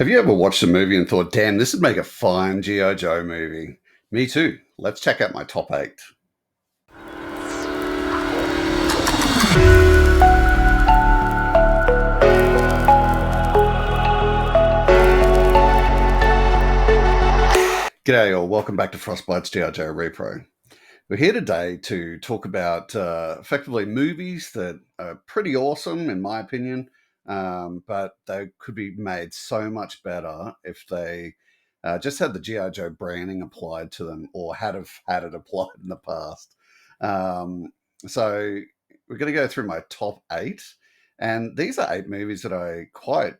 Have you ever watched a movie and thought, damn, this would make a fine G.I. Joe movie? Me too. Let's check out my top eight. G'day, all. Welcome back to Frostbite's G.I. Joe Repro. We're here today to talk about effectively movies that are pretty awesome, in my opinion, but they could be made so much better if they just had the G.I. Joe branding applied to them or had had it applied in the past. So we're going to go through my top eight, and these are eight movies that I quite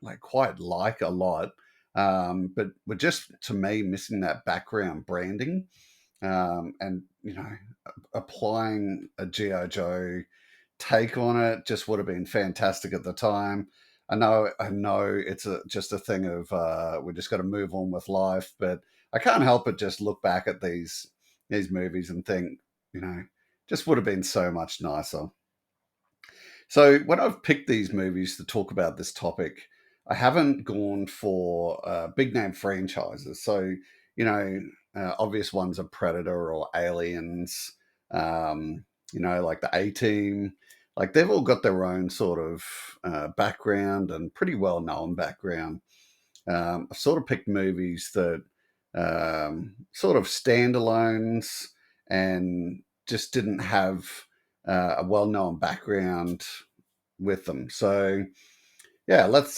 like a lot, but were just to me missing that background branding, and applying a GI Joe take on it just would have been fantastic at the time. I know, it's just a thing of we just got to move on with life, but I can't help but just look back at these movies and think, you know, just would have been so much nicer. So when I've picked these movies to talk about this topic, I haven't gone for big name franchises. So obvious ones are Predator or Aliens, like the A Team. Like they've all got their own sort of background and pretty well known background. I've sort of picked movies that sort of standalones and just didn't have a well-known background with them. So yeah, let's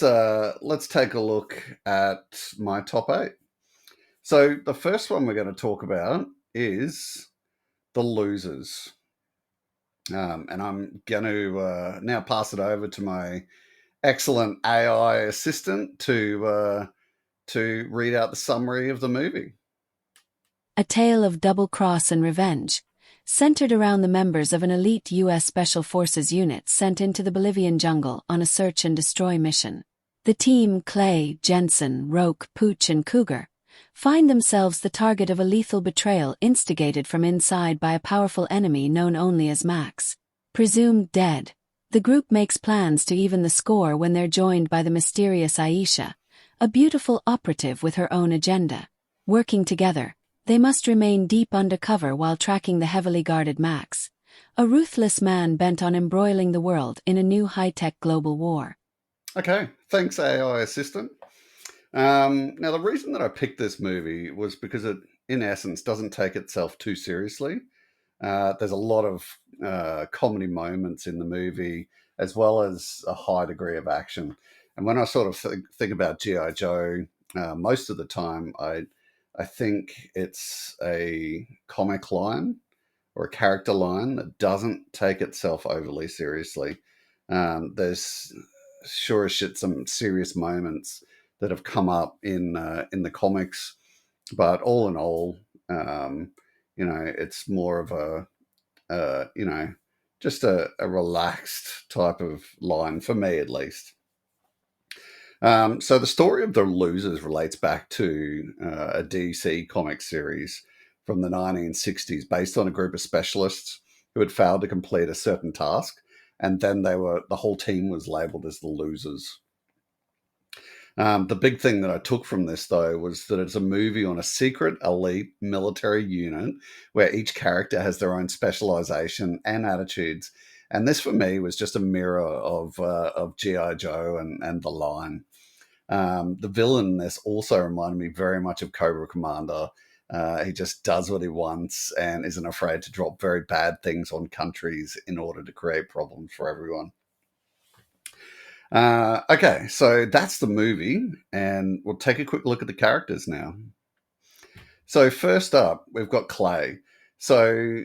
take a look at my top eight. So the first one we're going to talk about is The Losers. And I'm going to now pass it over to my excellent AI assistant to read out the summary of the movie. A tale of double cross and revenge, centered around the members of an elite U.S. Special Forces unit sent into the Bolivian jungle on a search and destroy mission. The team, Clay, Jensen, Roke, Pooch and Cougar, find themselves the target of a lethal betrayal instigated from inside by a powerful enemy known only as Max. Presumed dead, the group makes plans to even the score when they're joined by the mysterious Aisha, a beautiful operative with her own agenda. Working together, they must remain deep undercover while tracking the heavily guarded Max, a ruthless man bent on embroiling the world in a new high-tech global war. Okay, thanks AI assistant. Now, the reason that I picked this movie was because it, in essence, doesn't take itself too seriously. There's a lot of comedy moments in the movie, as well as a high degree of action. And when I sort of think about G.I. Joe, most of the time I think it's a comic line or a character line that doesn't take itself overly seriously. There's sure as shit some serious moments that have come up in the comics, but all in all, it's more of just a relaxed type of line for me, at least. So the story of The Losers relates back to a DC comic series from the 1960s based on a group of specialists who had failed to complete a certain task, and then the whole team was labeled as the losers. The big thing that I took from this, though, was that it's a movie on a secret elite military unit where each character has their own specialization and attitudes. And this, for me, was just a mirror of G.I. Joe and the line. The villain in this also reminded me very much of Cobra Commander. He just does what he wants and isn't afraid to drop very bad things on countries in order to create problems for everyone. Okay, so that's the movie, and we'll take a quick look at the characters now. So first up, we've got Clay. So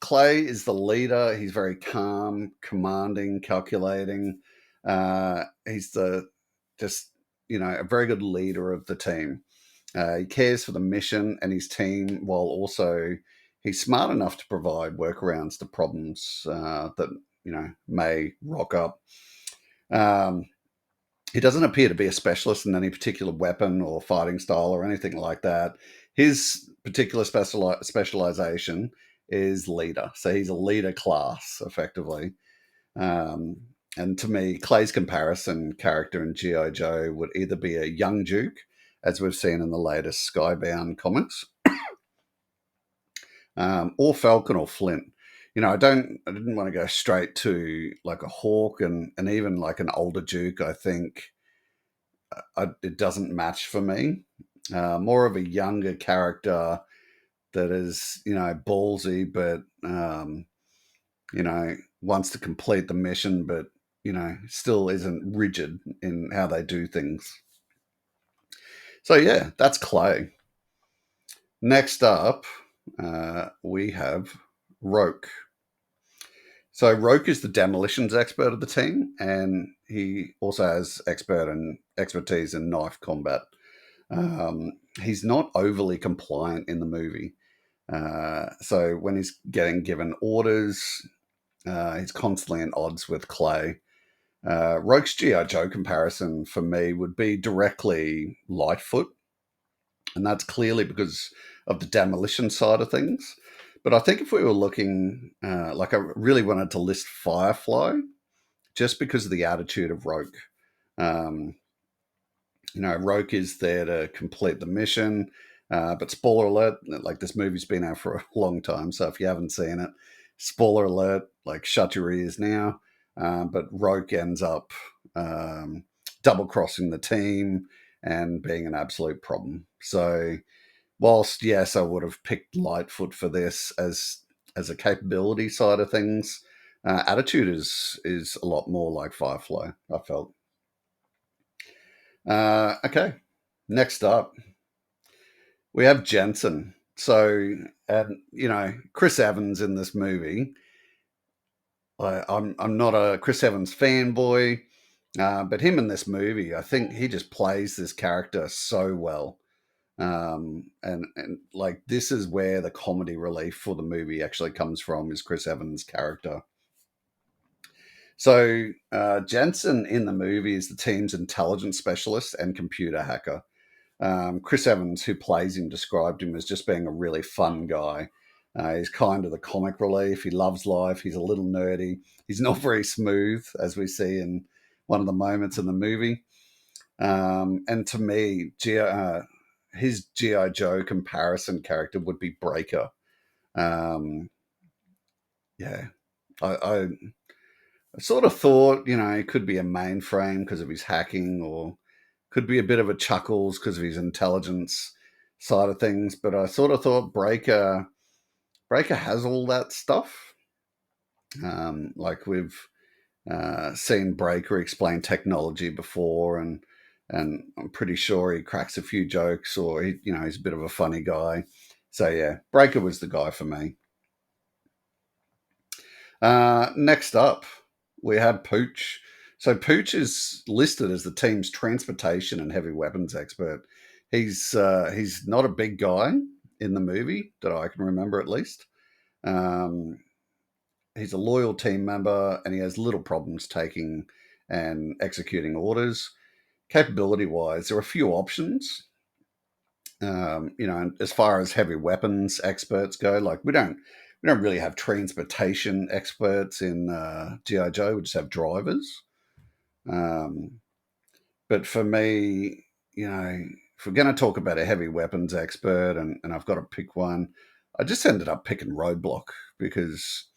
Clay is the leader. He's very calm, commanding, calculating. He's a very good leader of the team. He cares for the mission and his team, while also he's smart enough to provide workarounds to problems that may rock up. He doesn't appear to be a specialist in any particular weapon or fighting style or anything like that. His particular specialization is leader. So he's a leader class, effectively. And to me, Clay's comparison character in G.I. Joe would either be a young Duke, as we've seen in the latest Skybound comics, or Falcon or Flint. I didn't want to go straight to like a Hawk and even like an older Duke. I think it doesn't match for me. More of a younger character that is, ballsy, but wants to complete the mission, but still isn't rigid in how they do things. So yeah, that's Clay. Next up, we have Roke. So Roke is the demolitions expert of the team, and he also has expertise in knife combat. He's not overly compliant in the movie. So when he's getting given orders, he's constantly at odds with Clay. Roke's G.I. Joe comparison for me would be directly Lightfoot, and that's clearly because of the demolition side of things. But I think if we were looking, like I really wanted to list Firefly, just because of the attitude of Roke. Um, Roke is there to complete the mission. But spoiler alert, like this movie's been out for a long time, so if you haven't seen it, spoiler alert, like shut your ears now. But Roke ends up double crossing the team and being an absolute problem. So, whilst yes, I would have picked Lightfoot for this as a capability side of things, attitude is a lot more like Firefly, I felt. Okay, next up we have Jensen. So, and Chris Evans in this movie. I'm not a Chris Evans fanboy, but him in this movie, I think he just plays this character so well. And like this is where the comedy relief for the movie actually comes from, is Chris Evans' character. So Jensen in the movie is the team's intelligence specialist and computer hacker. Chris Evans, who plays him, described him as just being a really fun guy. He's kind of the comic relief. He loves life. He's a little nerdy. He's not very smooth, as we see in one of the moments in the movie. And to me, his G.I. Joe comparison character would be Breaker. Um, yeah, I sort of thought, it could be a mainframe because of his hacking, or could be a bit of a Chuckles because of his intelligence side of things. But I sort of thought Breaker has all that stuff. Like we've seen Breaker explain technology before, and I'm pretty sure he cracks a few jokes, or he's a bit of a funny guy. So yeah, Breaker was the guy for me. Next up, we have Pooch. So Pooch is listed as the team's transportation and heavy weapons expert. He's not a big guy in the movie that I can remember, at least. Um, he's a loyal team member, and he has little problems taking and executing orders. Capability wise, there are a few options. As far as heavy weapons experts go, like we don't really have transportation experts in GI Joe. We just have drivers. Um, but for me, if we're going to talk about a heavy weapons expert, and I've got to pick one, I just ended up picking Roadblock because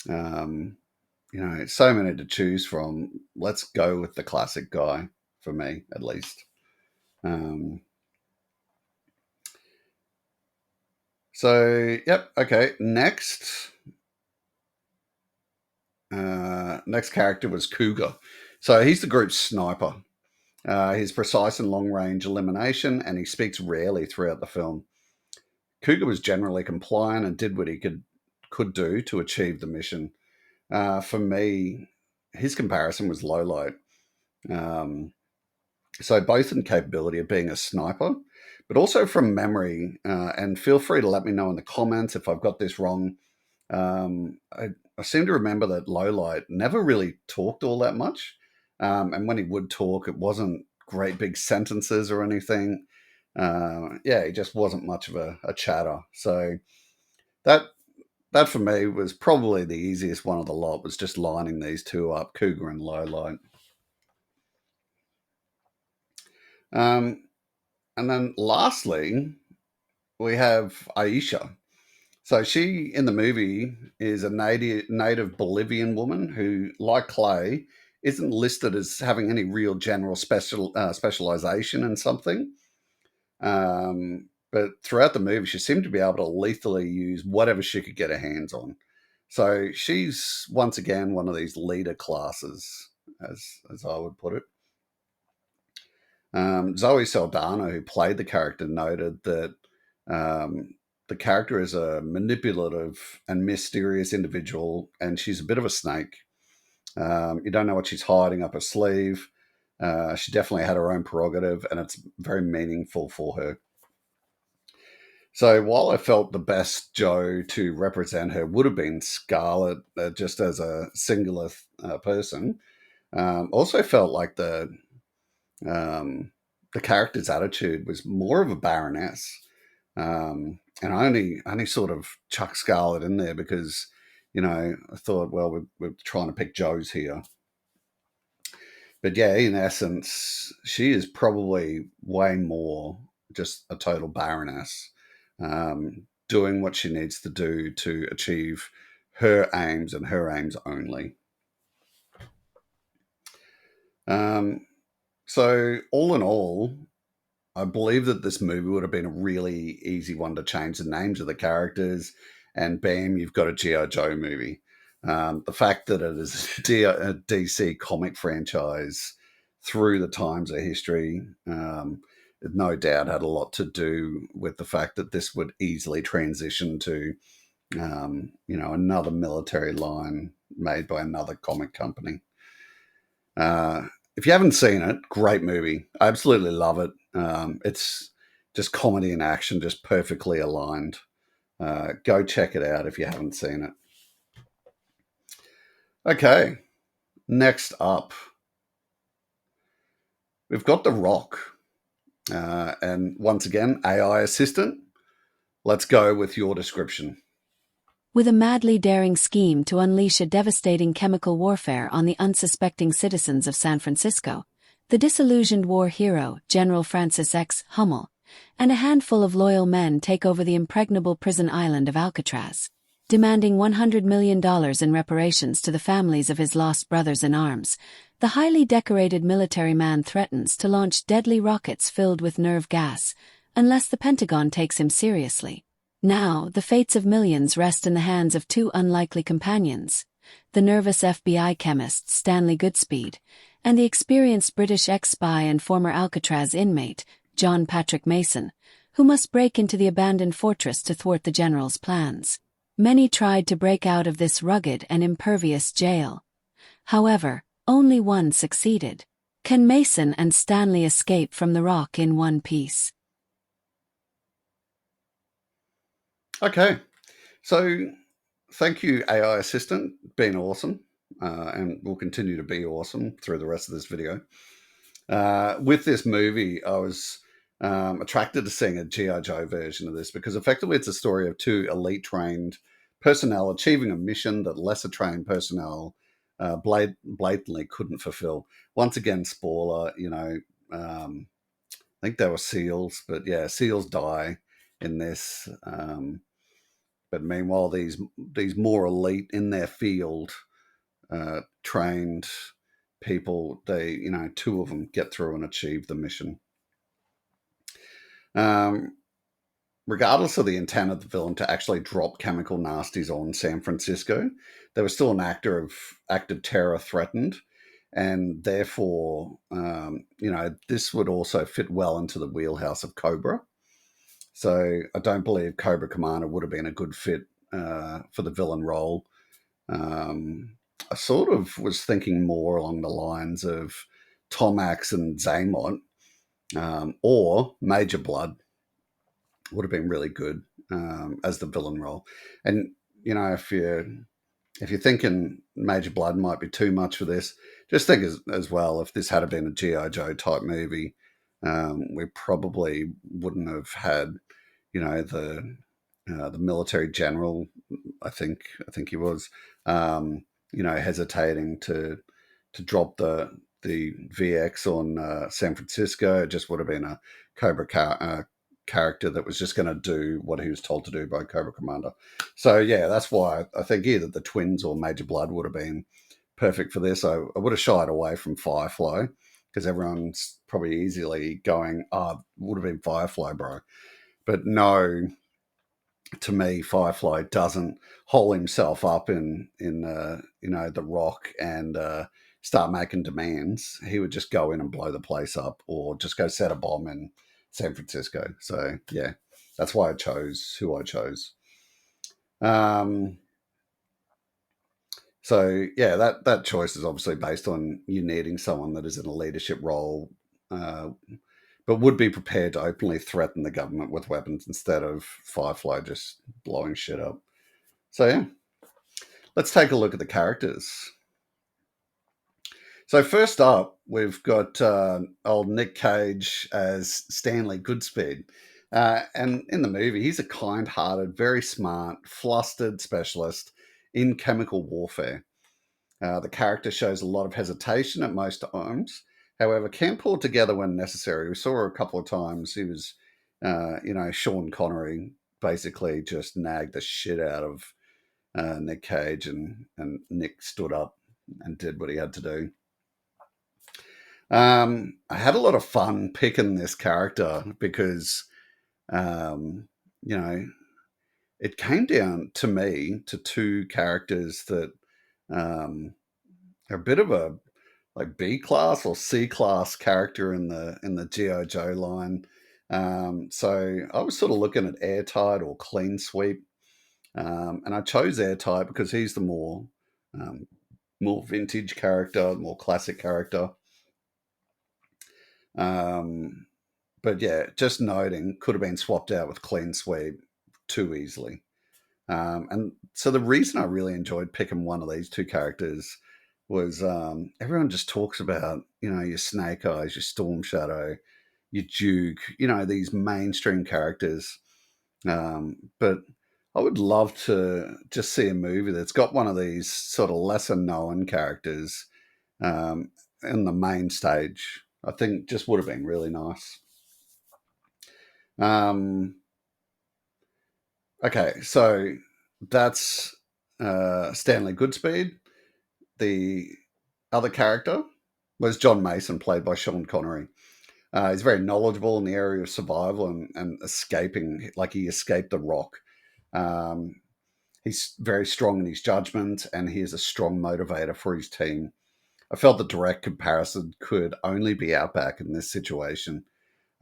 so many to choose from. Let's go with the classic guy for me, at least. Um, yep. Okay. Next character was Cougar. So he's the group's sniper. He's precise and long range elimination, and he speaks rarely throughout the film. Cougar was generally compliant and did what he could do to achieve the mission. For me, his comparison was Lowlight. Um, so both in capability of being a sniper, but also from memory. And feel free to let me know in the comments if I've got this wrong. I seem to remember that Lowlight never really talked all that much. And when he would talk, it wasn't great big sentences or anything. He just wasn't much of a chatter. So that that for me was probably the easiest one of the lot, was just lining these two up, Cougar and Lowlight. Um, and then lastly, we have Aisha. So she, in the movie, is a native Bolivian woman who, like Clay, isn't listed as having any real general specialization in something. But throughout the movie, she seemed to be able to lethally use whatever she could get her hands on. So she's once again one of these leader classes, as I would put it. Zoe Saldana, who played the character, noted that um, the character is a manipulative and mysterious individual, and she's a bit of a snake. You don't know what she's hiding up her sleeve. She definitely had her own prerogative, and it's very meaningful for her. So while I felt the best Joe to represent her would have been Scarlett, just as a singular person, also felt like um, the character's attitude was more of a baroness. And I only sort of chuck Scarlett in there because, I thought, well, we're trying to pick Joes here. But yeah, in essence, she is probably way more just a total baroness, doing what she needs to do to achieve her aims and her aims only. Um, so, all in all, I believe that this movie would have been a really easy one to change the names of the characters, and bam, you've got a G.I. Joe movie. The fact that it is a DC comic franchise through the times of history, it no doubt had a lot to do with the fact that this would easily transition to, another military line made by another comic company. If you haven't seen it, great movie. I absolutely love it. It's just comedy and action, just perfectly aligned. Go check it out if you haven't seen it. Okay, next up, we've got The Rock. And once again, AI assistant. Let's go with your description. With a madly daring scheme to unleash a devastating chemical warfare on the unsuspecting citizens of San Francisco, the disillusioned war hero, General Francis X. Hummel, and a handful of loyal men take over the impregnable prison island of Alcatraz. Demanding $100 million in reparations to the families of his lost brothers in arms, the highly decorated military man threatens to launch deadly rockets filled with nerve gas, unless the Pentagon takes him seriously. Now, the fates of millions rest in the hands of two unlikely companions, the nervous FBI chemist Stanley Goodspeed, and the experienced British ex-spy and former Alcatraz inmate, John Patrick Mason, who must break into the abandoned fortress to thwart the general's plans. Many tried to break out of this rugged and impervious jail. However, only one succeeded. Can Mason and Stanley escape from the Rock in one piece? Okay, so thank you, AI assistant. Been awesome, and will continue to be awesome through the rest of this video. With this movie, I was attracted to seeing a G.I. Joe version of this because effectively it's a story of two elite trained personnel achieving a mission that lesser trained personnel blatantly couldn't fulfill. Once again, spoiler, I think they were SEALs, but yeah, SEALs die in this. But meanwhile, these more elite in their field, trained people, two of them get through and achieve the mission. Um, Regardless of the intent of the villain to actually drop chemical nasties on San Francisco, there was still an act of terror threatened, and therefore, this would also fit well into the wheelhouse of Cobra. So I don't believe Cobra Commander would have been a good fit for the villain role. I sort of was thinking more along the lines of Tomax and Zaymot, or Major Blood would have been really good as the villain role. And if you're thinking Major Blood might be too much for this, just think as well, if this had been a G.I. Joe type movie, we probably wouldn't have had, the the military general, I think he was, um, hesitating to drop the VX on San Francisco. It just would have been a character that was just going to do what he was told to do by Cobra Commander. So yeah, that's why I think either the Twins or Major Blood would have been perfect for this. I would have shied away from Firefly because everyone's probably easily going, "Oh, would have been Firefly, bro." But no, to me, Firefly doesn't hole himself up in the Rock and start making demands. He would just go in and blow the place up, or just go set a bomb in San Francisco. So yeah, that's why I chose who I chose. Um, so yeah, that choice is obviously based on you needing someone that is in a leadership role, uh, but would be prepared to openly threaten the government with weapons instead of Firefly just blowing shit up. So yeah, let's take a look at the characters. So first up, we've got old Nick Cage as Stanley Goodspeed. And in the movie, he's a kind-hearted, very smart, flustered specialist in chemical warfare. The character shows a lot of hesitation at most times, however, can pull together when necessary. We saw her a couple of times. He was, Sean Connery basically just nagged the shit out of Nick Cage, and Nick stood up and did what he had to do. I had a lot of fun picking this character because, um, you know, it came down to me to two characters that um, are a bit of a like B class or C class character in the GI Joe line. So I was sort of looking at Airtight or Clean Sweep, and I chose Airtight because he's the um, more vintage character, more classic character. Um, but yeah, just noting, could have been swapped out with Clean Sweep too easily. And so the reason I really enjoyed picking one of these two characters was everyone just talks about, your Snake Eyes, your Storm Shadow, your Duke, these mainstream characters. But I would love to just see a movie that's got one of these sort of lesser known characters um, in the main stage. I think just would have been really nice. Um, okay, so that's Stanley Goodspeed. The other character was John Mason, played by Sean Connery. He's very knowledgeable in the area of survival and escaping, like he escaped the Rock. Um, he's very strong in his judgment, and he is a strong motivator for his team. I felt the direct comparison could only be Outback in this situation.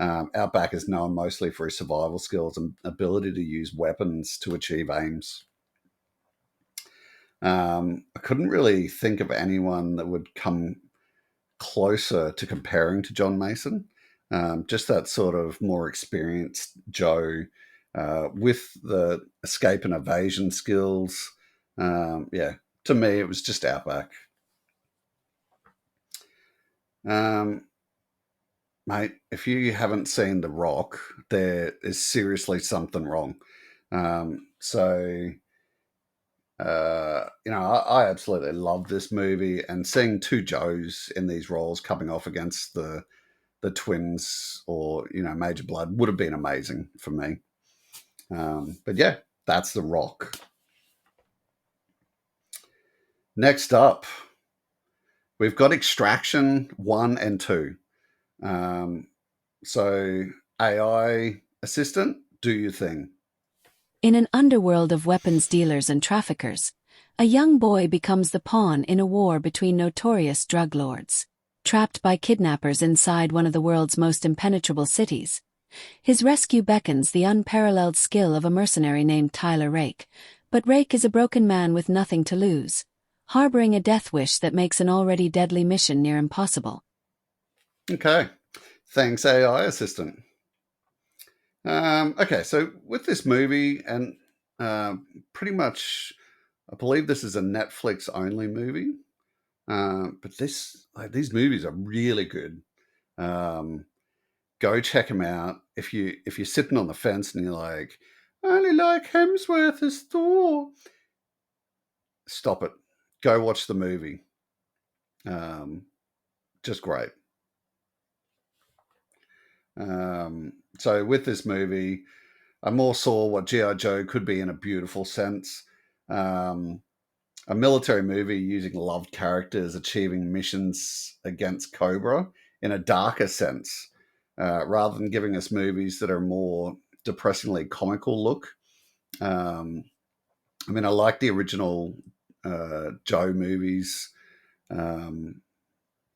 Outback is known mostly for his survival skills and ability to use weapons to achieve aims. I couldn't really think of anyone that would come closer to comparing to John Mason. Just that sort of more experienced Joe with the escape and evasion skills. Yeah, to me, it was just Outback. Um, Mate, if you haven't seen The Rock, there is seriously something wrong. So, I absolutely love this movie, and seeing two Joes in these roles coming off against the twins or Major Blood would have been amazing for me. But yeah, that's The Rock. Next up, we've got Extraction 1 and 2. Um, so, AI assistant, do your thing. In an underworld of weapons dealers and traffickers, a young boy becomes the pawn in a war between notorious drug lords. Trapped by kidnappers inside one of the world's most impenetrable cities, his rescue beckons the unparalleled skill of a mercenary named Tyler Rake, but Rake is a broken man with nothing to lose, harboring a death wish that makes an already deadly mission near impossible. Okay. Thanks, AI assistant. Okay, so with this movie, and uh, pretty much, I believe this is a Netflix only movie. But these movies are really good. Um, Go check them out. If you're sitting on the fence and you're like, I only like Hemsworth as Thor. Stop it. Go watch the movie. Just great. So with this movie, I more saw what G.I. Joe could be in a beautiful sense. Um, a military movie using loved characters achieving missions against Cobra in a darker sense, rather than giving us movies that are more depressingly comical look. Um, I mean, I like the original Joe movies, um,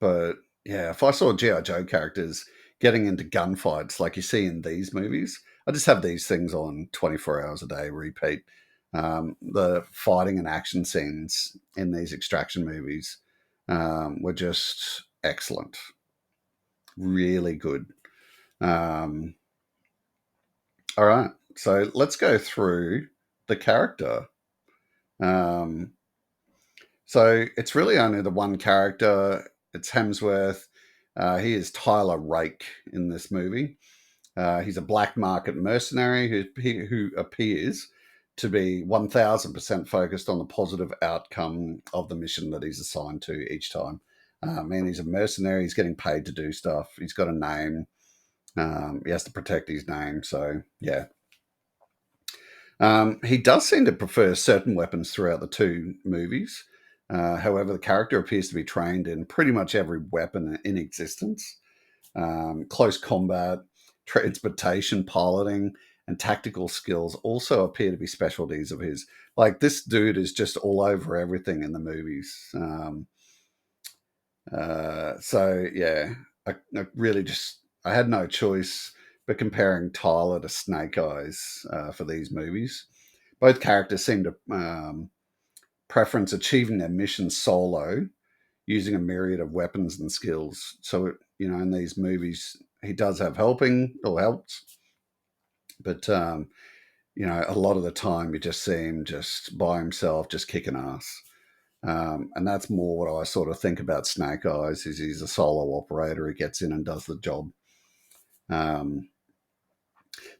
but yeah, if I saw G.I. Joe characters getting into gunfights like you see in these movies, I just have these things on 24 hours a day, repeat. The fighting and action scenes in these extraction movies were just excellent, really good. Um, all right, so let's go through the character. Um, so it's really only the one character. It's Hemsworth. He is Tyler Rake in this movie. He's a black market mercenary who appears to be 1000% focused on the positive outcome of the mission that he's assigned to each time. Man, he's a mercenary. He's getting paid to do stuff. He's got a name. He has to protect his name. So, yeah. He does seem to prefer certain weapons throughout the two movies. However, the character appears to be trained in pretty much every weapon in existence. Close combat, transportation, piloting, and tactical skills also appear to be specialties of his. Like, this dude is just all over everything in the movies. So yeah, I really just I had no choice but comparing Tyler to Snake Eyes for these movies. Both characters seem to preference achieving their mission solo using a myriad of weapons and skills. So, in these movies, he does have helping or helps, but, a lot of the time you just see him just by himself, just kicking ass. And that's more what I sort of think about Snake Eyes is he's a solo operator who gets in and does the job. Um,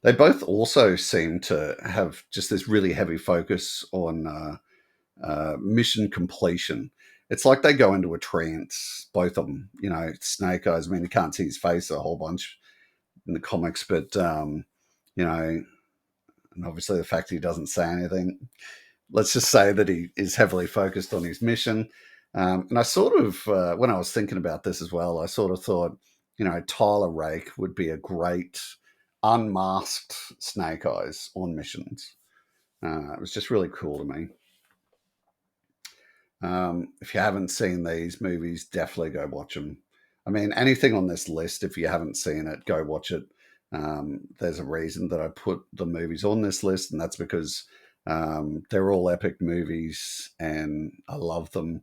they both also seem to have just this really heavy focus on mission completion. It's like they go into a trance, both of them. Snake Eyes. I mean, you can't see his face a whole bunch in the comics, but and obviously the fact he doesn't say anything. Let's just say that he is heavily focused on his mission. And I sort of, when I was thinking about this as well, I sort of thought, Tyler Rake would be a great unmasked Snake Eyes on missions. It was just really cool to me. If you haven't seen these movies, definitely go watch them. I mean, anything on this list, if you haven't seen it, go watch it. There's a reason that I put the movies on this list, and that's because they're all epic movies and I love them.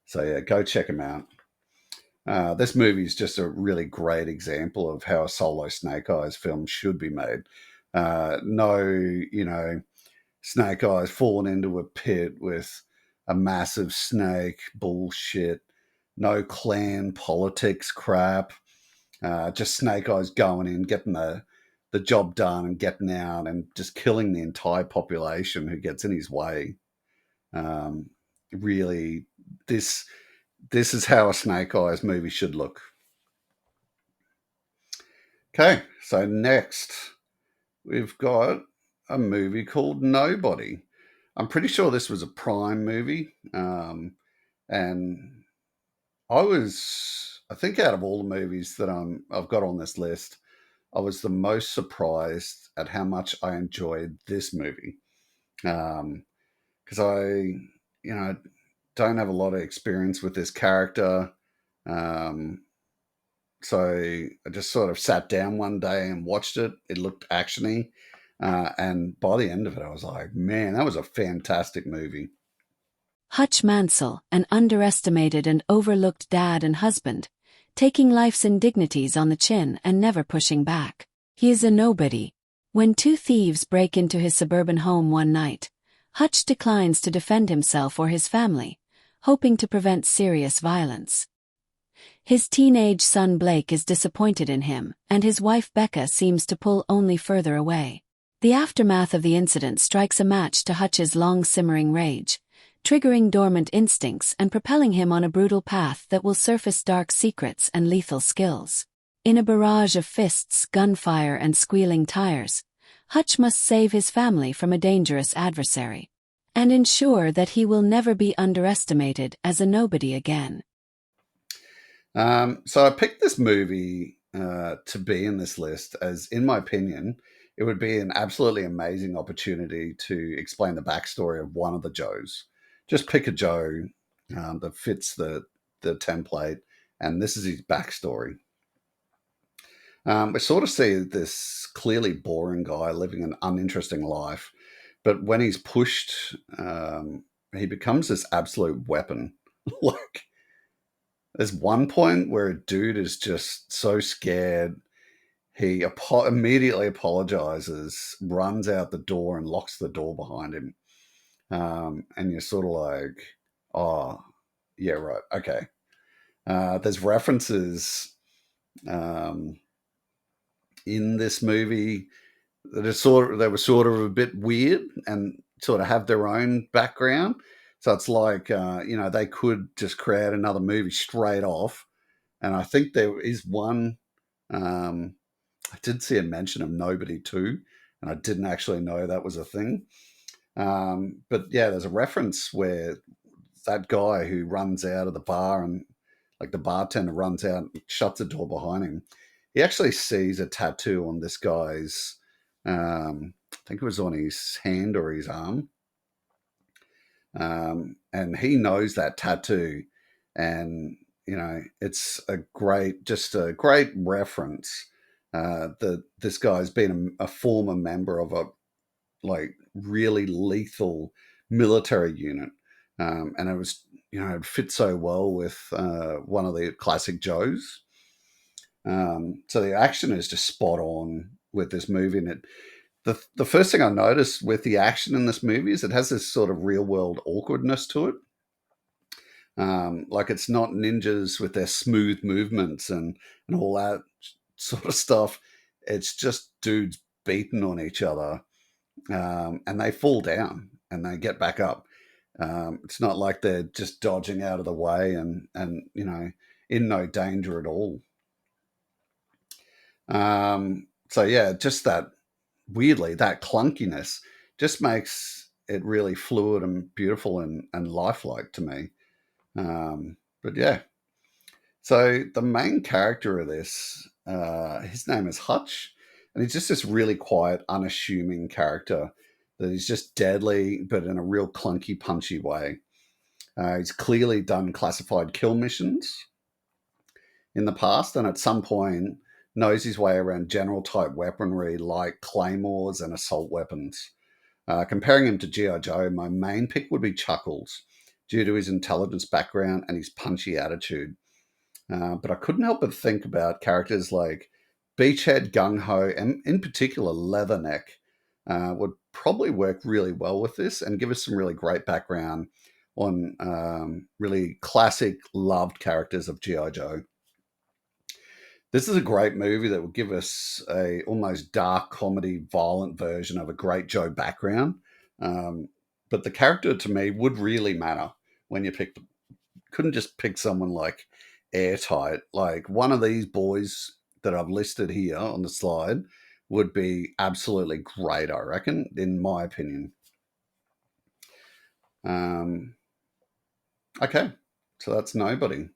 So, yeah, go check them out. This movie is just a really great example of how a solo Snake Eyes film should be made. No, Snake Eyes falling into a pit with a massive snake bullshit. No clan politics crap. Just Snake Eyes going in, getting the job done and getting out and just killing the entire population who gets in his way. Really, this is how a Snake Eyes movie should look. Okay, so next we've got a movie called Nobody. I'm pretty sure this was a Prime movie, and I think out of all the movies that I've got on this list, I was the most surprised at how much I enjoyed this movie. Because don't have a lot of experience with this character. Um, so I just sort of sat down one day and watched it. It looked actiony. And by the end of it, I was like, man, that was a fantastic movie. Hutch Mansell, an underestimated and overlooked dad and husband, taking life's indignities on the chin and never pushing back. He is a nobody. When two thieves break into his suburban home one night, Hutch declines to defend himself or his family, hoping to prevent serious violence. His teenage son Blake is disappointed in him, and his wife Becca seems to pull only further away. The aftermath of the incident strikes a match to Hutch's long-simmering rage, triggering dormant instincts and propelling him on a brutal path that will surface dark secrets and lethal skills. In a barrage of fists, gunfire, and squealing tires, Hutch must save his family from a dangerous adversary and ensure that he will never be underestimated as a nobody again. So I picked this movie to be in this list as, in my opinion, it would be an absolutely amazing opportunity to explain the backstory of one of the Joes. Just pick a Joe that fits the template, and this is his backstory. We sort of see this clearly boring guy living an uninteresting life, but when he's pushed, he becomes this absolute weapon. Like, there's one point where a dude is just so scared, he immediately apologizes, runs out the door, and locks the door behind him. And you're sort of like, oh, yeah, right, okay. There's references um, in this movie that are they were sort of a bit weird and sort of have their own background. So it's like they could just create another movie straight off. And I think there is one. Um, I did see a mention of Nobody too, and I didn't actually know that was a thing. But yeah, there's a reference where that guy who runs out of the bar and like the bartender runs out and shuts the door behind him. He actually sees a tattoo on this guy's, I think it was on his hand or his arm. And he knows that tattoo. And, it's just a great reference that this guy's been a former member of a like really lethal military unit. And it was, it fit so well with one of the classic Joes. So the action is just spot on with this movie. And the first thing I noticed with the action in this movie is it has this sort of real world awkwardness to it. Like it's not ninjas with their smooth movements and all that sort of stuff. It's just dudes beating on each other, and they fall down and they get back up. It's not like they're just dodging out of the way and in no danger at all. So yeah, just that weirdly that clunkiness just makes it really fluid and beautiful and lifelike to me. But yeah, so the main character of this, his name is Hutch, and he's just this really quiet, unassuming character that is just deadly, but in a real clunky, punchy way. He's clearly done classified kill missions in the past, and at some point knows his way around general type weaponry like claymores and assault weapons. Comparing him to G.I. Joe, my main pick would be Chuckles, due to his intelligence background and his punchy attitude. But I couldn't help but think about characters like Beachhead, Gung Ho, and in particular Leatherneck would probably work really well with this and give us some really great background on really classic, loved characters of G.I. Joe. This is a great movie that will give us a almost dark comedy, violent version of a great Joe background. Um, but the character to me would really matter when you pick. Couldn't just pick someone like airtight. Like one of these boys that I've listed here on the slide would be absolutely great. I reckon, in my opinion. Um, okay, so that's Nobody.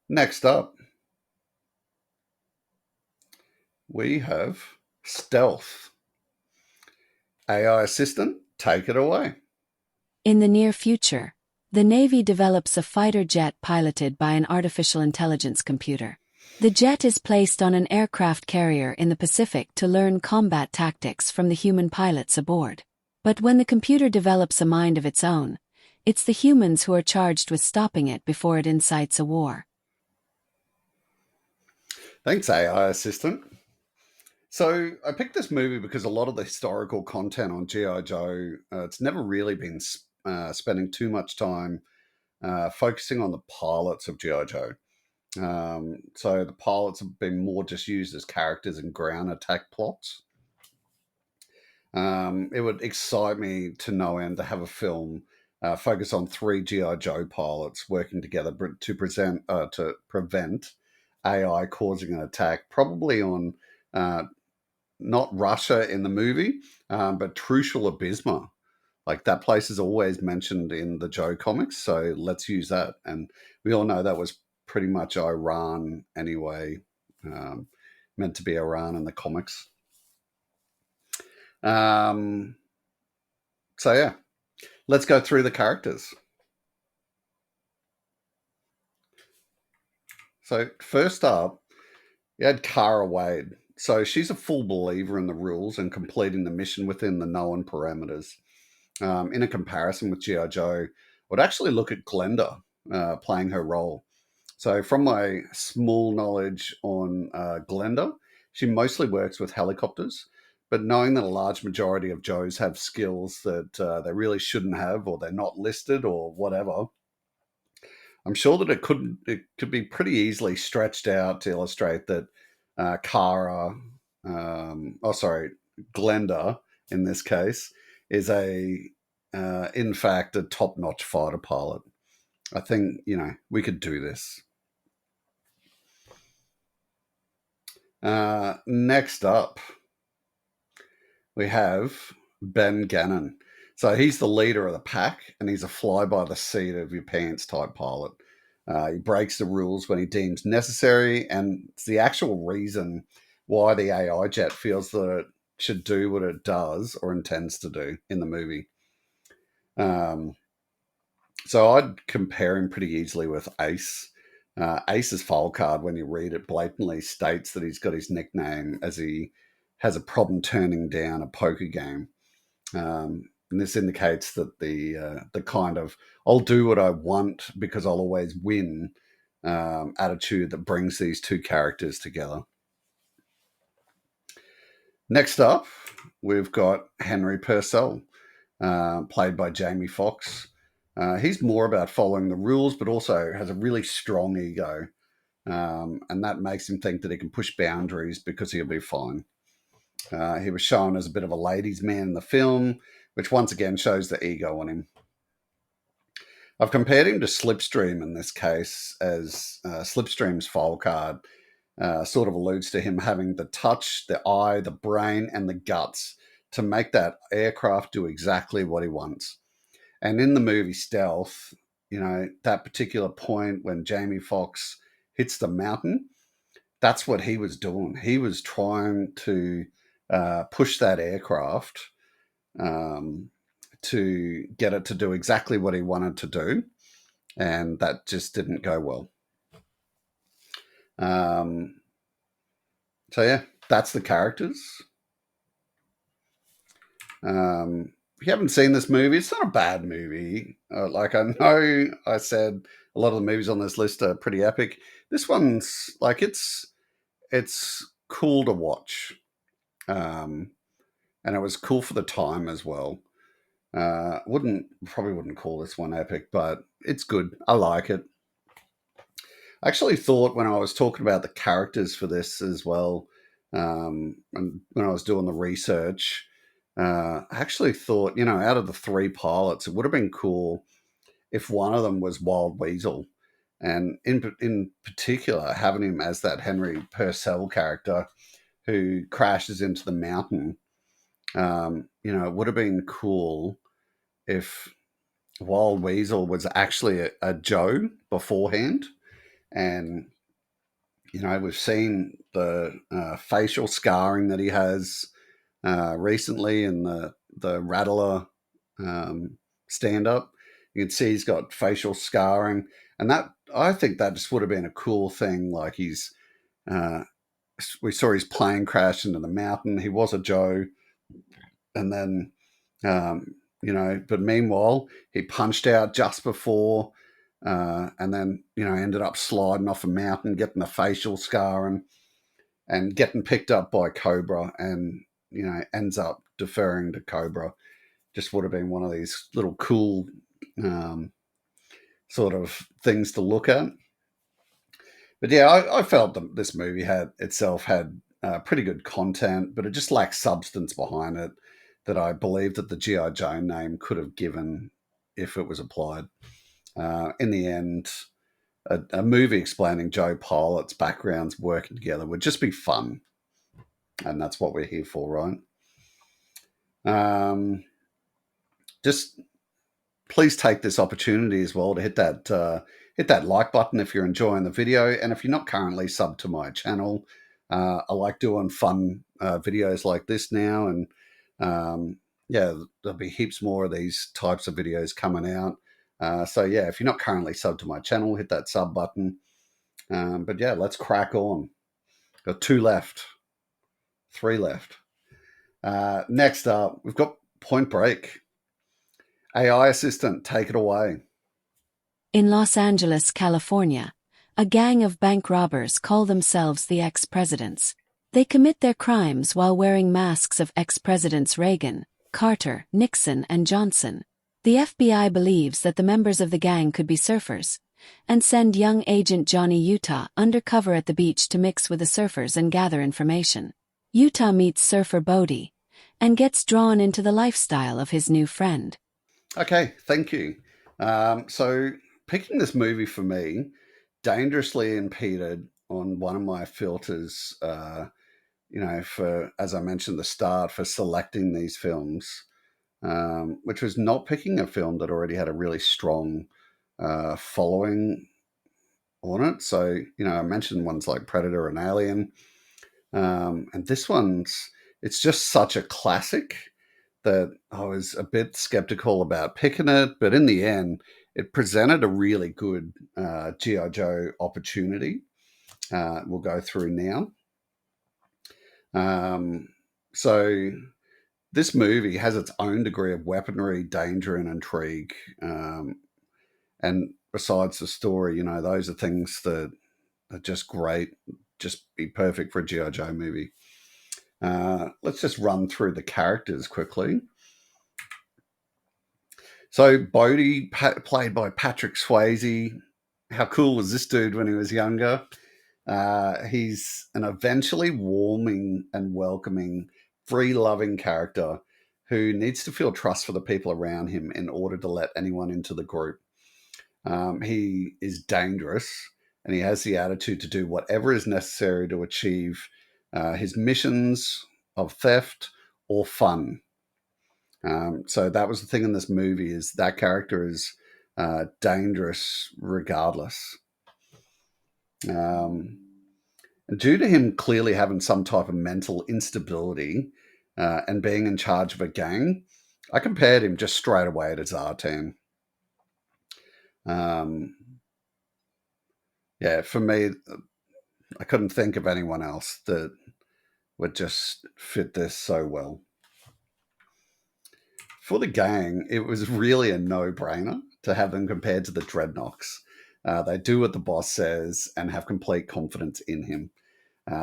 Next up, we have Stealth. AI assistant, take it away. In the near future, the Navy develops a fighter jet piloted by an artificial intelligence computer. The jet is placed on an aircraft carrier in the Pacific to learn combat tactics from the human pilots aboard. But when the computer develops a mind of its own, it's the humans who are charged with stopping it before it incites a war. Thanks, AI assistant. So I picked this movie because a lot of the historical content on GI Joe, it's never really been spending too much time focusing on the pilots of GI Joe. So the pilots have been more just used as characters in ground attack plots. It would excite me to no end to have a film focus on three GI Joe pilots working together to prevent AI causing an attack, probably on uh, not Russia in the movie, but Trucial Abysma. Like that place is always mentioned in the Joe comics, so let's use that. And we all know that was pretty much Iran anyway, um, meant to be Iran in the comics. Um, so yeah, let's go through the characters. So first up, you had Kara Wade. So she's a full believer in the rules and completing the mission within the known parameters. In a comparison with G.I. Joe, would actually look at Glenda playing her role. So, from my small knowledge on Glenda, she mostly works with helicopters. But knowing that a large majority of Joes have skills that they really shouldn't have, or they're not listed, or whatever, I'm sure that it could be pretty easily stretched out to illustrate that Kara, sorry, Glenda in this case is in fact a top notch fighter pilot. I think we could do this. Next up, we have Ben Gannon. So he's the leader of the pack, and he's a fly by the seat of your pants type pilot. He breaks the rules when he deems necessary, and it's the actual reason why the AI jet feels that it should do what it does or intends to do in the movie. Um, so I'd compare him pretty easily with Ace. Ace's file card, when you read it, blatantly states that he's got his nickname as he has a problem turning down a poker game. And this indicates that the kind of "I'll do what I want because I'll always win" attitude that brings these two characters together. Next up, we've got Henry Purcell, played by Jamie Foxx. He's more about following the rules, but also has a really strong ego, and that makes him think that he can push boundaries because he'll be fine. He was shown as a bit of a ladies' man in the film, which once again shows the ego on him. I've compared him to Slipstream in this case, as Slipstream's file card sort of alludes to him having the touch, the eye, the brain, and the guts to make that aircraft do exactly what he wants. And in the movie Stealth, that particular point when Jamie Foxx hits the mountain, that's what he was doing. He was trying to push that aircraft um, to get it to do exactly what he wanted to do, and that just didn't go well. Um, so yeah, that's the characters. If you haven't seen this movie, it's not a bad movie. Like, I know I said a lot of the movies on this list are pretty epic. This one's like it's cool to watch, um, and it was cool for the time as well. Wouldn't Probably wouldn't call this one epic, but it's good. I like it. I actually thought when I was talking about the characters for this as well, and when I was doing the research, I actually thought, out of the three pilots, it would have been cool if one of them was Wild Weasel, and in particular having him as that Henry Purcell character who crashes into the mountain. It would have been cool if Wild Weasel was actually a Joe beforehand, and we've seen the facial scarring that he has recently in the Rattler stand up. You can see he's got facial scarring, and that I think that just would have been a cool thing. Like uh, we saw his plane crash into the mountain. He was a Joe, and then but meanwhile he punched out just before. And then ended up sliding off a mountain, getting a facial scar, and getting picked up by Cobra, and ends up deferring to Cobra. Just would have been one of these little cool um, sort of things to look at. But yeah, I felt that this movie had pretty good content, but it just lacked substance behind it. that I believe that the G.I. Joe name could have given if it was applied. In the end, a movie explaining Joe Pilot's backgrounds working together would just be fun. And that's what we're here for, right? Just please take this opportunity as well to hit that like button if you're enjoying the video, and if you're not currently subbed to my channel. I like doing fun videos like this now, and yeah, there'll be heaps more of these types of videos coming out. So yeah, if you're not currently subbed to my channel, hit that sub button. But yeah, let's crack on. Got 2 left, 3 left. Next up, we've got Point Break. AI assistant, take it away. In Los Angeles, California, a gang of bank robbers call themselves the ex-presidents. They commit their crimes while wearing masks of ex-presidents Reagan, Carter, Nixon, and Johnson. The FBI believes that the members of the gang could be surfers, and send young agent Johnny Utah undercover at the beach to mix with the surfers and gather information. Utah meets surfer Bodie, and gets drawn into the lifestyle of his new friend. Okay, thank you. So picking this movie for me dangerously impeded on one of my filters, for, as I mentioned at the start, for selecting these films, which was not picking a film that already had a really strong following on it. So, I mentioned ones like Predator and Alien, and this one's, it's just such a classic that I was a bit skeptical about picking it, but in the end, it presented a really good G.I. Joe opportunity. We'll go through now. So this movie has its own degree of weaponry, danger, and intrigue. And besides the story, those are things that are just great, just be perfect for a G.I. Joe movie. Let's just run through the characters quickly. So Bodie, played by Patrick Swayze. How cool was this dude when he was younger? He's an eventually warming and welcoming, free-loving character who needs to feel trust for the people around him in order to let anyone into the group. He is dangerous, and he has the attitude to do whatever is necessary to achieve his missions of theft or fun. So that was the thing in this movie, is that character is dangerous regardless. Due to him clearly having some type of mental instability and being in charge of a gang, I compared him just straight away to Zartan. Yeah, for me, I couldn't think of anyone else that would just fit this so well. For the gang, it was really a no-brainer to have them compared to the Dreadnoks. They do what the boss says and have complete confidence in him.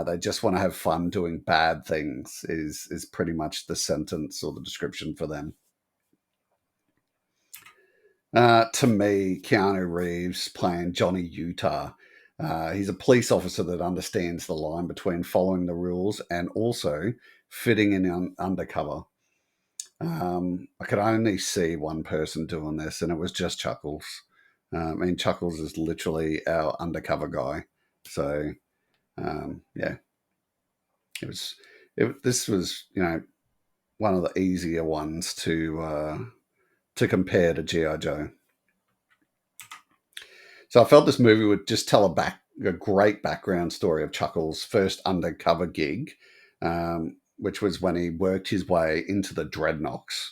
They just want to have fun doing bad things is pretty much the sentence or the description for them. To me, Keanu Reeves playing Johnny Utah. He's a police officer that understands the line between following the rules and also fitting in undercover. I could only see one person doing this, and it was just Chuckles. Chuckles is literally our undercover guy. So, yeah, this was, one of the easier ones to compare to G.I. Joe. So I felt this movie would just tell a great background story of Chuckles' first undercover gig, which was when he worked his way into the Dreadnoks.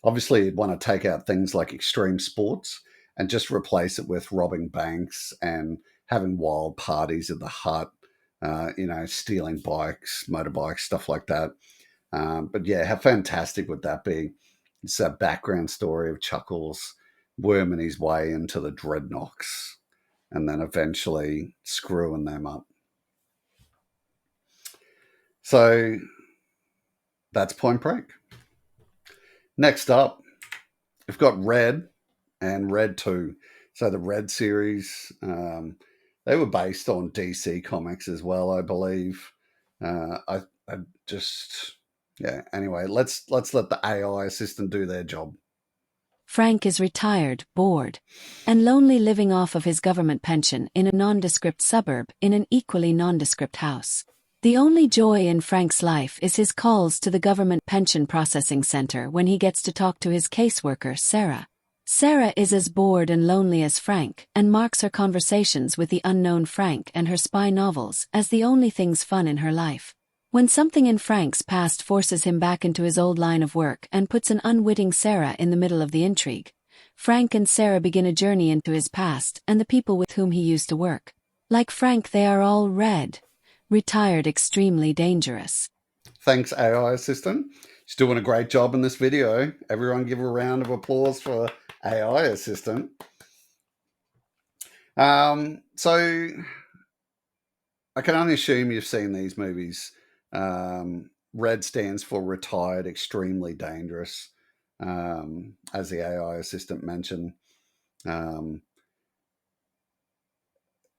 Obviously, he'd want to take out things like extreme sports and just replace it with robbing banks and having wild parties at the hut, stealing bikes, motorbikes, stuff like that. But yeah, how fantastic would that be? It's a background story of Chuckles worming his way into the Dreadnoks and then eventually screwing them up. So that's Point Break. Next up, we've got Red and Red 2. So the Red series, they were based on DC Comics as well, I believe. I just, Yeah. Anyway, let's let the AI assistant do their job. Frank is retired, bored, and lonely, living off of his government pension in a nondescript suburb in an equally nondescript house. The only joy in Frank's life is his calls to the government pension processing center when he gets to talk to his caseworker, Sarah. Sarah is as bored and lonely as Frank and marks her conversations with the unknown Frank and her spy novels as the only things fun in her life. When something in Frank's past forces him back into his old line of work and puts an unwitting Sarah in the middle of the intrigue, Frank and Sarah begin a journey into his past and the people with whom he used to work. Like Frank, they are all retired, extremely dangerous. Thanks, AI assistant. She's doing a great job in this video. Everyone give a round of applause for AI assistant. So I can only assume you've seen these movies. Red stands for retired, extremely dangerous, as the AI assistant mentioned. Um,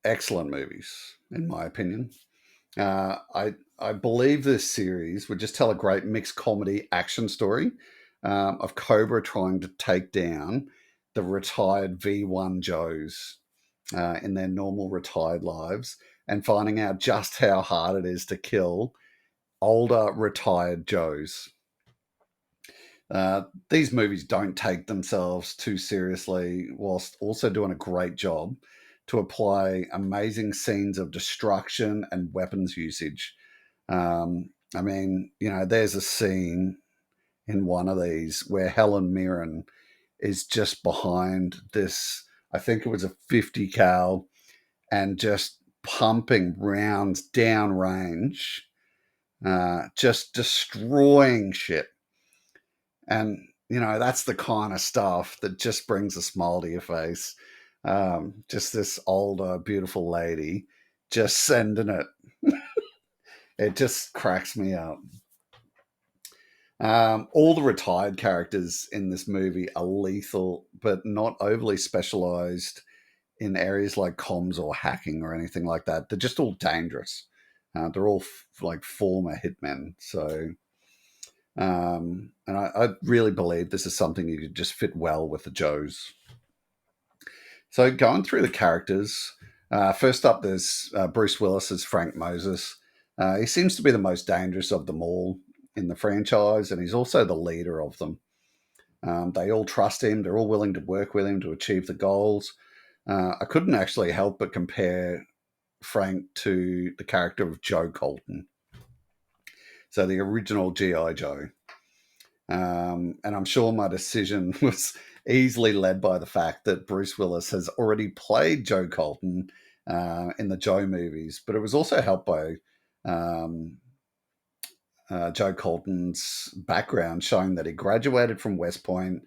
Excellent movies, in my opinion. I believe this series would just tell a great mixed comedy action story of Cobra trying to take down the retired V1 Joes in their normal retired lives and finding out just how hard it is to kill older retired Joes. These movies don't take themselves too seriously, whilst also doing a great job to apply amazing scenes of destruction and weapons usage. I mean, there's a scene in one of these where Helen Mirren is just behind this, I think it was a 50 cal, and just pumping rounds down range, just destroying shit. And, that's the kind of stuff that just brings a smile to your face. Just this older, beautiful lady just sending it. It just cracks me up. All the retired characters in this movie are lethal, but not overly specialized in areas like comms or hacking or anything like that. They're just all dangerous. They're all like former hitmen. So, and I really believe this is something you could just fit well with the Joes. So, going through the characters, first up, there's Bruce Willis as Frank Moses. He seems to be the most dangerous of them all in the franchise, and he's also the leader of them. They all trust him. They're all willing to work with him to achieve the goals. I couldn't actually help but compare Frank to the character of Joe Colton. So the original G.I. Joe. And I'm sure my decision was easily led by the fact that Bruce Willis has already played Joe Colton in the Joe movies, but it was also helped by um, Joe Colton's background, showing that he graduated from West Point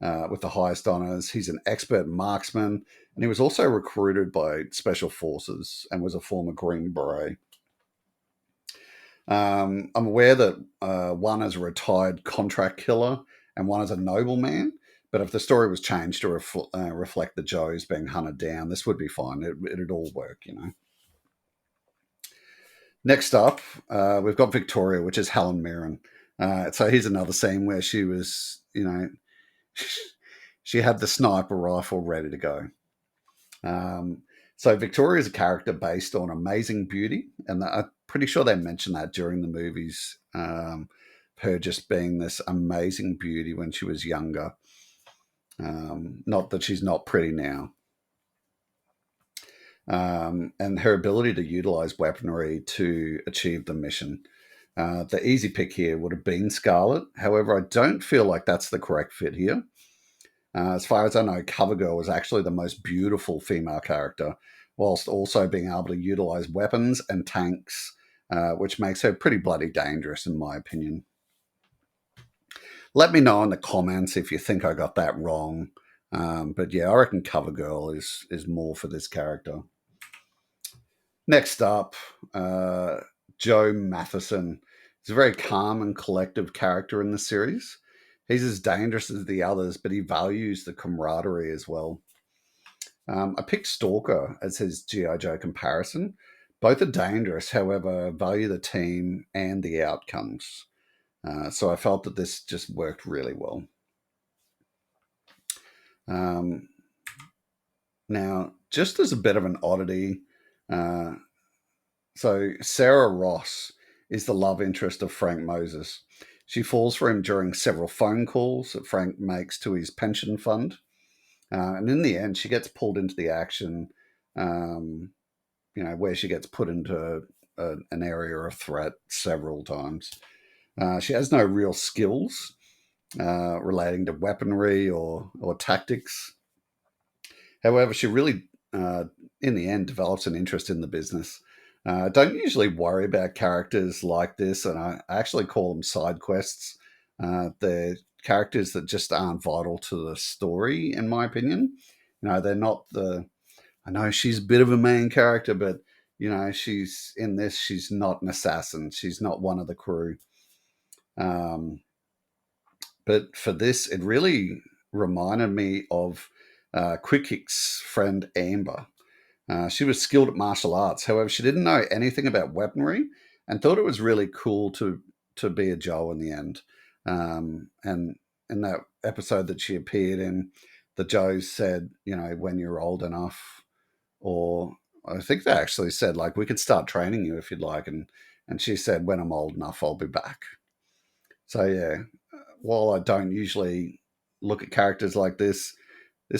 with the highest honors. He's an expert marksman, and he was also recruited by Special Forces and was a former Green Beret. I'm aware that one is a retired contract killer and one is a nobleman. But if the story was changed to reflect the Joes being hunted down, this would be fine. It'd all work. Next up, we've got Victoria, which is Helen Mirren. So here's another scene where she was, she had the sniper rifle ready to go. So Victoria is a character based on Amazing Beauty, and I'm pretty sure they mentioned that during the movies. Her just being this amazing beauty when she was younger. Not that she's not pretty now. And her ability to utilize weaponry to achieve the mission. The easy pick here would have been Scarlet. However, I don't feel like that's the correct fit here. As far as I know, Covergirl was actually the most beautiful female character, whilst also being able to utilize weapons and tanks, which makes her pretty bloody dangerous, in my opinion. Let me know in the comments if you think I got that wrong. But yeah, I reckon Covergirl is more for this character. Next up, Joe Matheson. He's a very calm and collective character in the series. He's as dangerous as the others, but he values the camaraderie as well. I picked Stalker as his G.I. Joe comparison. Both are dangerous, however, value the team and the outcomes. So I felt that this just worked really well. Now, just as a bit of an oddity, uh, so Sarah Ross is the love interest of Frank Moses. She falls for him during several phone calls that Frank makes to his pension fund. And in the end, she gets pulled into the action, um, where she gets put into an area of threat several times. She has no real skills relating to weaponry or tactics. However, she really, in the end, develops an interest in the business. I don't usually worry about characters like this, and I actually call them side quests. They're characters that just aren't vital to the story, in my opinion. They're not the. I know she's a bit of a main character, but she's in this. She's not an assassin. She's not one of the crew. Um, but for this, it really reminded me of Quick Kick's friend Amber. She was skilled at martial arts. However, she didn't know anything about weaponry and thought it was really cool to be a Joe in the end. And in that episode that she appeared in, the Joes said, when you're old enough, or I think they actually said, like, we could start training you if you'd like. And she said, when I'm old enough, I'll be back. So, yeah, while I don't usually look at characters like this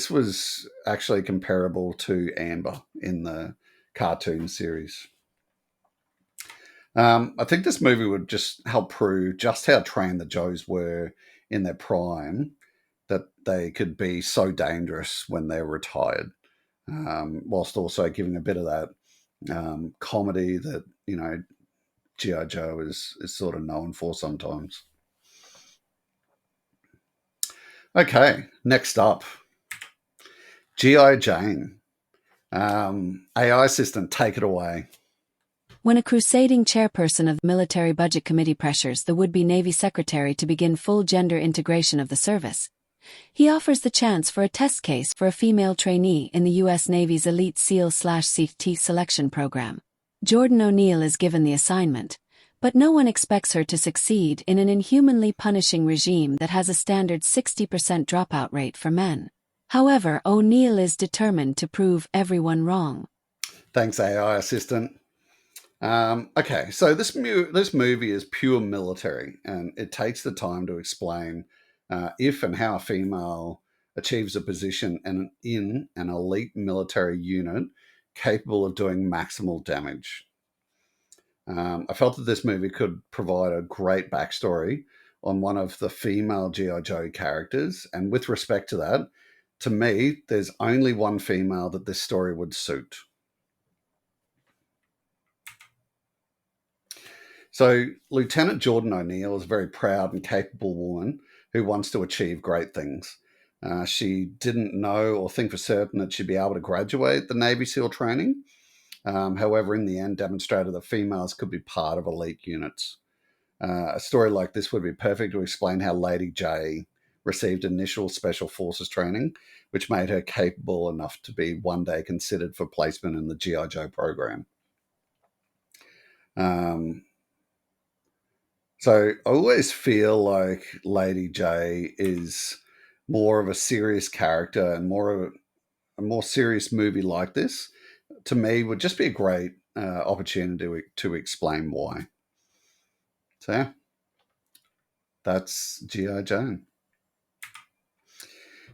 was actually comparable to Amber in the cartoon series. I think this movie would just help prove just how trained the Joes were in their prime, that they could be so dangerous when they're retired, whilst also giving a bit of that comedy that, G.I. Joe is sort of known for sometimes. Okay, next up, G.I. Jane. AI assistant, take it away. When a crusading chairperson of the Military Budget Committee pressures the would-be Navy Secretary to begin full gender integration of the service, he offers the chance for a test case for a female trainee in the U.S. Navy's Elite SEAL/CT selection program. Jordan O'Neill is given the assignment, but no one expects her to succeed in an inhumanly punishing regime that has a standard 60% dropout rate for men. However, O'Neill is determined to prove everyone wrong. Thanks, AI assistant. Okay, so this movie is pure military, and it takes the time to explain if and how a female achieves a position in an elite military unit capable of doing maximal damage. I felt that this movie could provide a great backstory on one of the female G.I. Joe characters, and with respect to that, to me, there's only one female that this story would suit. So, Lieutenant Jordan O'Neill is a very proud and capable woman who wants to achieve great things. She didn't know or think for certain that she'd be able to graduate the Navy SEAL training. However, in the end, demonstrated that females could be part of elite units. A story like this would be perfect to explain how Lady J received initial Special Forces training, which made her capable enough to be one day considered for placement in the G.I. Joe program. So I always feel like Lady J is more of a serious character, and a more serious movie like this, to me, would just be a great opportunity to explain why. So yeah, that's G.I. Jane.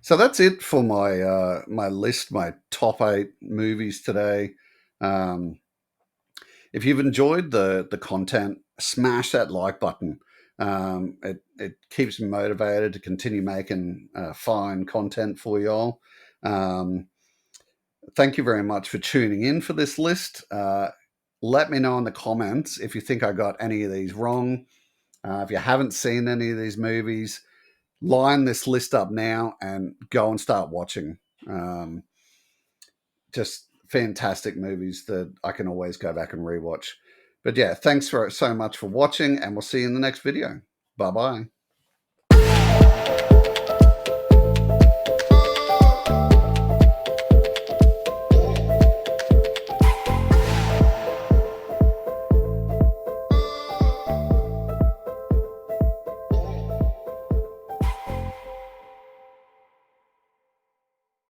So that's it for my list, my top 8 movies today. If you've enjoyed the content, smash that like button. It keeps me motivated to continue making fine content for y'all. Thank you very much for tuning in for this list. Let me know in the comments if you think I got any of these wrong. If you haven't seen any of these movies, line this list up now and go and start watching. Just fantastic movies that I can always go back and rewatch. But yeah, thanks so much for watching, and we'll see you in the next video. Bye-bye.